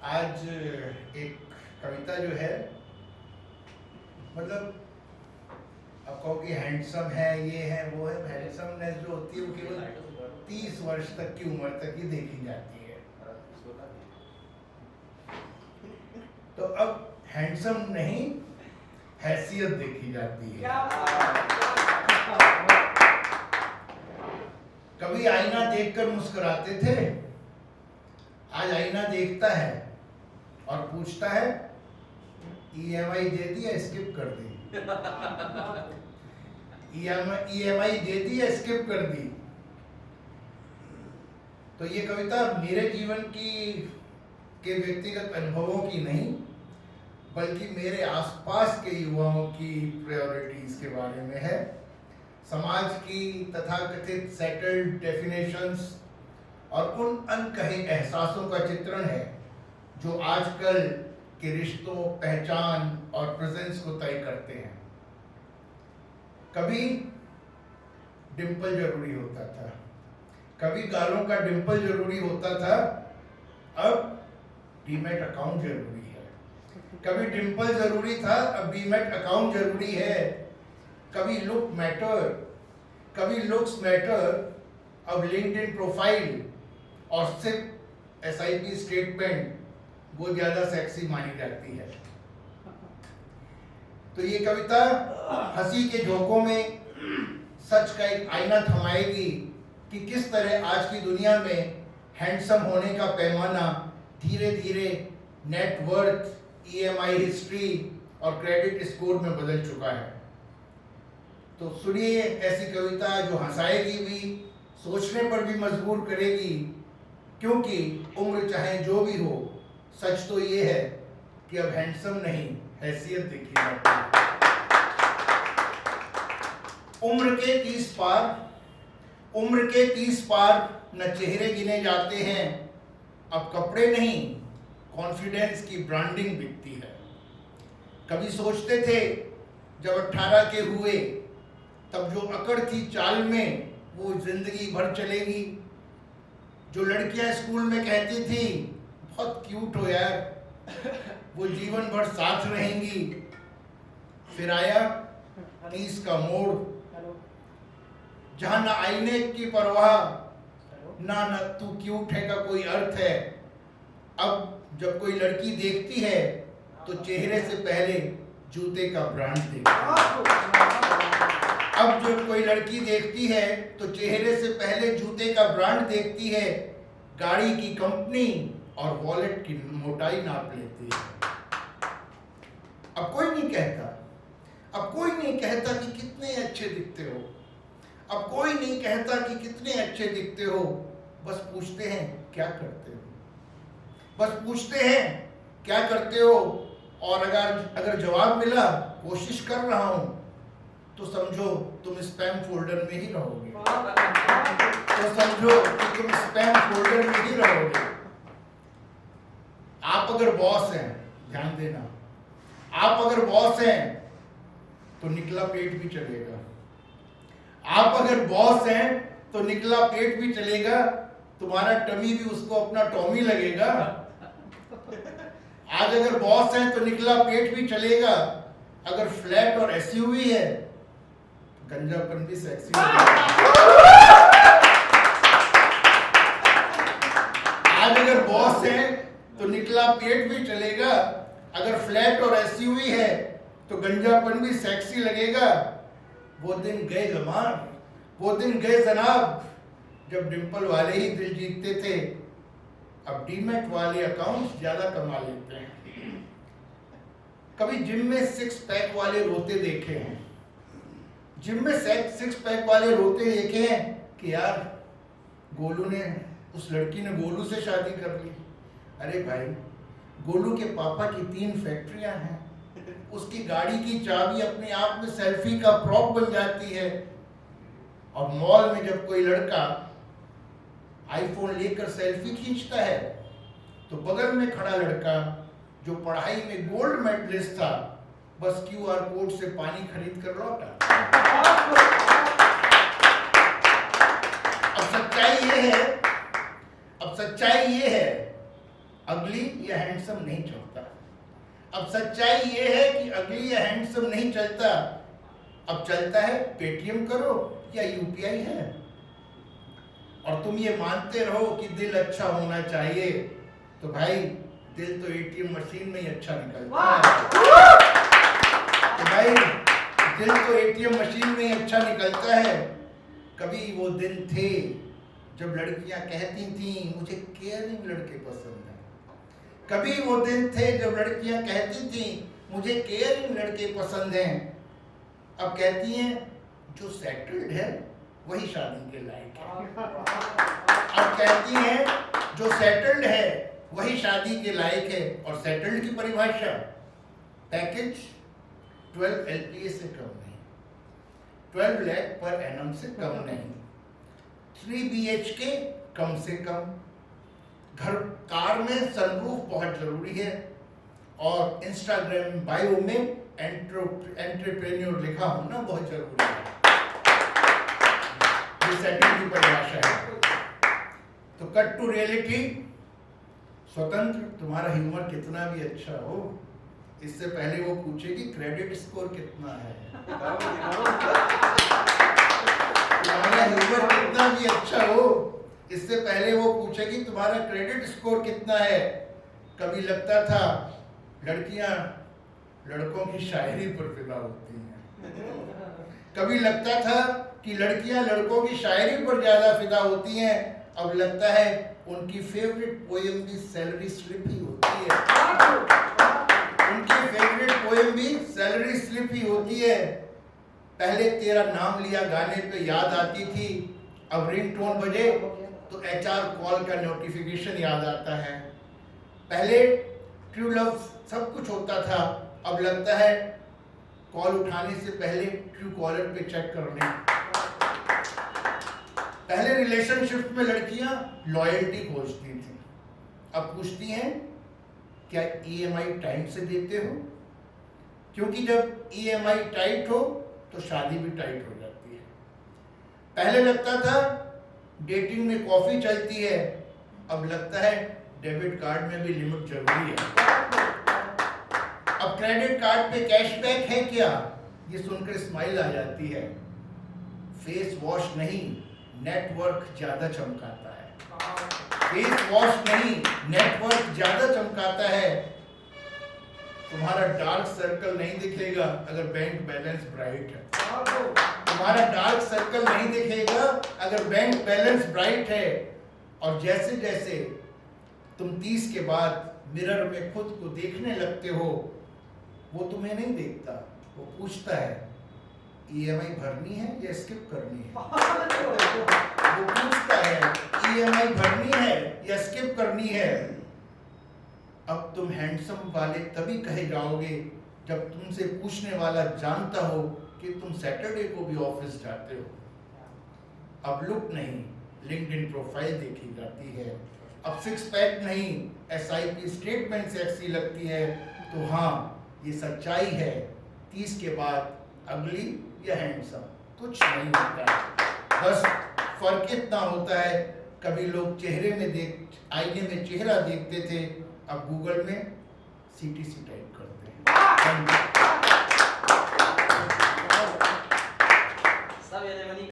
आज एक कविता जो है, मतलब अब कहो कि हैंडसम है, ये है वो है, हैंडसमनेस जो होती है वो केवल 30 वर्ष तक की उम्र तक ही देखी जाती है। तो अब हैंडसम नहीं, हैसियत देखी जाती है। कभी आईना देखकर मुस्कुराते थे, आज आईना देखता है और पूछता है EMI दे दी या स्किप कर दी। EMI दे दी या स्किप कर दी। तो ये कविता मेरे जीवन के व्यक्तिगत अनुभवों की नहीं, बल्कि मेरे आसपास के युवाओं की प्रायोरिटीज के बारे में है। समाज की तथाकथित सेटल्ड डेफिनेशंस और उन अनकहे एहसासों का चित्रण है जो आजकल के रिश्तों, पहचान और प्रेजेंस को तय करते हैं। कभी डिंपल जरूरी होता था, कभी गालों का डिंपल जरूरी होता था, अब डीमैट अकाउंट जरूरी है। कभी डिंपल जरूरी था, अब डीमैट अकाउंट जरूरी है। कभी लुक मैटर, कभी लुक्स मैटर, अब लिंक्डइन प्रोफाइल और सिर्फ SIP स्टेटमेंट वो ज्यादा सेक्सी मानी जाती है। तो ये कविता हंसी के झोंकों में सच का एक आईना थमाएगी कि किस तरह आज की दुनिया में हैंडसम होने का पैमाना धीरे धीरे नेटवर्थ, EMI हिस्ट्री और क्रेडिट स्कोर में बदल चुका है। तो सुनिए ऐसी कविता जो हंसाएगी भी, सोचने पर भी मजबूर करेगी, क्योंकि उम्र चाहे जो भी हो, सच तो ये है कि अब हैंडसम नहीं, हैसियत देखी जाती है। उम्र के 30 पार न चेहरे गिने जाते हैं, अब कपड़े नहीं, कॉन्फिडेंस की ब्रांडिंग बिकती है। कभी सोचते थे जब 18 के हुए, तब जो अकड़ थी चाल में वो जिंदगी भर चलेगी। जो लड़कियां स्कूल में कहती थी बहुत क्यूट हो यार, वो जीवन भर साथ रहेंगी। फिर आया 30 का मोड़, जहां ना आईने की परवाह, ना तू क्यूट है का कोई अर्थ है। अब जब कोई लड़की देखती है तो चेहरे से पहले जूते का ब्रांड देखती है। अब जब कोई लड़की देखती है तो चेहरे से पहले जूते का ब्रांड देखती है, गाड़ी की कंपनी और वॉलेट की मोटाई नाप लेती है। अब कोई नहीं कहता कि कितने अच्छे दिखते हो। अब कोई नहीं कहता कि कितने अच्छे दिखते हो, बस पूछते हैं क्या करते हो। बस पूछते हैं क्या करते हो, और अगर जवाब मिला कोशिश कर रहा हूं, तो समझो तुम स्पैम फोल्डर में ही रहोगे। आप अगर बॉस हैं, ध्यान देना, आप अगर बॉस हैं तो निकला पेट भी चलेगा। आप अगर बॉस हैं तो निकला पेट भी चलेगा, तुम्हारा टमी भी उसको अपना टॉमी लगेगा। आज अगर बॉस हैं तो निकला पेट भी चलेगा, अगर फ्लैट और SUV है तो गंजापन भी सेक्सी लगेगा। आज अगर बॉस है तो निकला पेट भी चलेगा, अगर फ्लैट और SUV है तो गंजापन भी सेक्सी लगेगा। वो दिन गए जनाब, जब डिंपल वाले ही दिल जीतते थे, अब डीमैट वाले अकाउंट ज्यादा कमा लेते हैं। कभी जिम में 6 पैक वाले रोते देखे हैं, कि यार उस लड़की ने गोलू से शादी कर ली। अरे भाई, गोलू के पापा की 3 फैक्ट्रियां हैं, उसकी गाड़ी की चाबी अपने आप में सेल्फी का प्रॉप बन जाती है। और मॉल में जब कोई लड़का आईफोन लेकर सेल्फी खींचता है तो बगल में खड़ा लड़का जो पढ़ाई में गोल्ड मेडलिस्ट था, बस QR कोड से पानी खरीद कर लौटा। अब अब सच्चाई ये है, अगली या हैंडसम नहीं चलता। अब सच्चाई ये है कि अगली या हैंडसम नहीं चलता, अब चलता है पेटीएम करो या यूपीआई है। और तुम ये मानते रहो कि दिल अच्छा होना चाहिए, तो भाई दिल तो एटीएम मशीन में ही अच्छा निकलता है। तो भाई दिल तो एटीएम मशीन में ही अच्छा निकलता है। कभी वो दिन थे जब लड़कियां कहती थीं मुझे केयरिंग लड़के पसंद हैं। कभी वो दिन थे जब लड़कियां कहती थीं मुझे केयरिंग लड़के पसंद हैं। अब कहती हैं जो सेटल्ड है वही शादी के लायक है। अब कहती हैं जो सेटल्ड है वही शादी के लायक है। और सेटल्ड की परिभाषा पैकेज 12 LPA से कम नहीं, 12 लाख पर एनम से कम नहीं, 3 BHK कम से कम, घर कार में सनरूफ बहुत जरूरी है, और इंस्टाग्राम बायो में एंटरप्रेन्योर लिखा होना बहुत जरूरी है। ये सेटिंग की परिभाषा है। तो कट टू रियलिटी, स्वतंत्र तुम्हारा ह्यूमर कितना भी अच्छा हो, इससे पहले वो पूछेगी क्रेडिट स्कोर कितना है। तुम्हारा ह्यूमर कितना भी अच्छा हो, इससे पहले वो पूछेगी तुम्हारा क्रेडिट स्कोर कितना है। कभी लगता था लड़कियां लड़कों की शायरी पर फिदा होती हैं, कभी लगता था कि लड़कियां लड़कों की शायरी पर ज्यादा फिदा होती हैं, अब लगता है उनकी फेवरेट पोएम भी सैलरी स्लिप ही होती है। उनकी फेवरेट पोएम भी सैलरी स्लिप ही होती है। पहले तेरा नाम लिया गाने पे याद आती थी, अब रिंगटोन बजे तो HR कॉल का नोटिफिकेशन याद आता है। पहले ट्रू लव सब कुछ होता था, अब लगता है कॉल उठाने से पहले ट्रू कॉलर पे चेक कर लें। पहले रिलेशनशिप में लड़कियां लॉयल्टी खोजती थी, अब पूछती हैं क्या EMI टाइम से देते हो, क्योंकि जब EMI टाइट हो तो शादी भी टाइट हो जाती है। पहले लगता था डेटिंग में कॉफी चलती है, अब लगता है डेबिट कार्ड में भी लिमिट जरूरी है। अब क्रेडिट कार्ड पे कैशबैक है क्या, ये सुनकर स्माइल आ जाती है। फेस वॉश नहीं, नेटवर्क ज्यादा चमकाता है। फेस वॉश नहीं, नेटवर्क ज्यादा चमकाता है। तुम्हारा डार्क सर्कल नहीं दिखेगा अगर बैंक बैलेंस ब्राइट है। तुम्हारा डार्क सर्कल नहीं दिखेगा अगर बैंक बैलेंस ब्राइट है। और जैसे जैसे तुम 30 के बाद मिरर में खुद को देखने लगते हो, वो तुम्हें नहीं देखता, वो पूछता है EMI भरनी है या स्किप करनी है। वो पूछता है EMI भरनी है या स्किप करनी है। अब तुम हैंडसम वाले तभी कहे जाओगे जब तुमसे पूछने वाला जानता हो कि तुम सैटरडे को भी ऑफिस जाते हो। अब लुक नहीं, लिंक्डइन प्रोफाइल देखी जाती है। अब सिक्स पैक नहीं, SIP स्टेटमेंट सेक्सी लगती है। तो हाँ, ये सच्चाई है, 30 के बाद अगली या हैंडसम कुछ नहीं होता है। बस फर्क इतना होता है, कभी लोग चेहरे में आईने में चेहरा देखते थे, अब गूगल में CTC टाइप करते हैं।